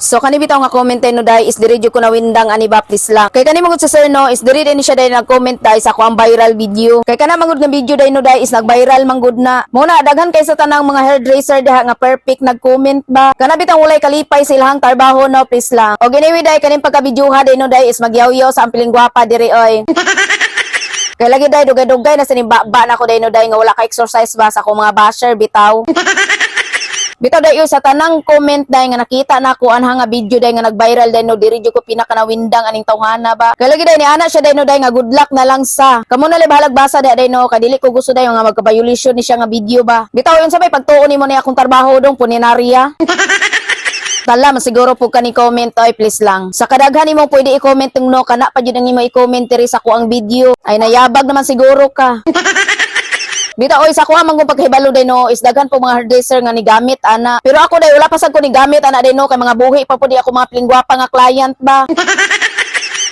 So kani bitaw nga comment no day is diri jud ko na windang ani ba please lang. Kay kani magud sa sir no is diri din siya day nag-comment day sa kuang viral video. Kay kana magud nga video day no day is nag-viral manggod na. Muna daghan kay sa tanang mga hairdresser diha nga perfect nag-comment ba. Kana bitaw walay kalipay silahang trabaho no please lang. O giniwi day kaning pagka-videoha day no day is magyaw-yaw sa ampiling gwapa diri oy. Kay lagi day dugay-dugay na sinibaba na ko day no day nga wala ka exercise ba sa akong mga basher bitaw. Bitaw dayo sa tanang comment day nga nakita na ko anha nga video day nga nag-viral day no diri jud ko pinaka nawindang aning tawhana ba. Kay lagi day ni ana siya day no day nga good luck na lang sa. Kamo na bahalag basa day no kay dili ko gusto day nga magka-violation ni siya nga video ba. Bitaw yun sabay pagtuon nimo ni akong trabaho dong puninarya. Tala, masiguro po ka ni comment oy please lang. Sa kadaghan nimo pwede i-comment ng no kana pa jud nimo i-comment diri sa ko ang video. Ay nayabag naman siguro ka. Bitaw oy sa kuha man kung paghibalo day no is daghan po mga hairdresser nga ni gamit ana. Pero ako day wala pa sad ko ni gamit ana day no kay mga buhi pa po di ako mga plingwapa nga client ba.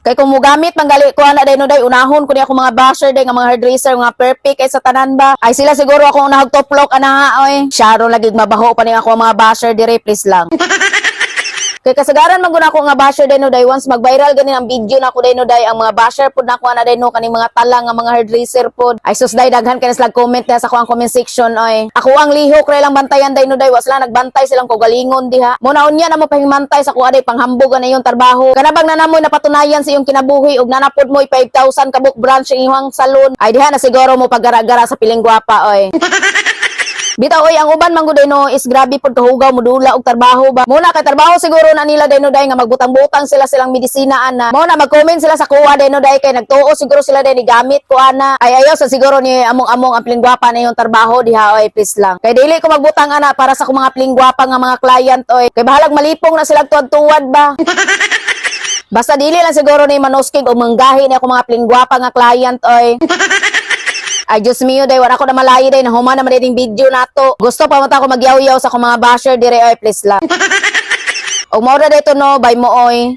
Kay kung mo gamit manggali ko ana day no day unahon ko ni ako mga basher day nga mga hairdresser nga perfect kay sa tanan ba. Ay sila siguro ako unahog toplok ana ha oy. Syaro lagi mabaho pa ni ako mga basher dire please lang. Kay kasagaran man gud ako nga basher day no day once mag-viral ganin ang video na ako day no day ang mga basher pud nako ana day no kaning mga talang nga mga hairdresser pud. Ay sus day daghan kay slag comment na sa kuang comment section oy. Ako ang lihok ray lang bantayan day no day was lang nagbantay silang kogalingon diha. Muna unya na mo pahimantay sa kuha day panghambog na yung trabaho. Kanabang nanamoy napatunayan sa iyong kinabuhi ug nanapod mo 5,000 kabuk branch sa iyong salon. Ay diha na siguro mo paggara-gara sa piling gwapa oy. Bitaw oy ang uban man gud no is grabe pud kahugaw modula og trabaho ba. Muna kay trabaho siguro na nila day no day nga magbutang-butang sila silang medisina ana. Muna mag-comment sila sa kuha day no day kay nagtuo siguro sila day ni gamit ko ana. Ay ayo sa siguro ni among-among ang plingwapa na yung trabaho diha oy please lang. Kay dili ko magbutang ana para sa akong mga plingwapa nga mga client oy. Kay bahalag malipong na sila tuwad-tuwad ba. Basta dili lang siguro ni manuskig o manggahi ni ako mga plingwapa nga client oy. Ay, Diyos mio, day, wala ko na malayo, day, nahuman naman din video nato. Gusto pa mata ko magyaw-yaw sa akong mga basher, dire, oy, please lang. O, maura dito, no, bye mo, oy.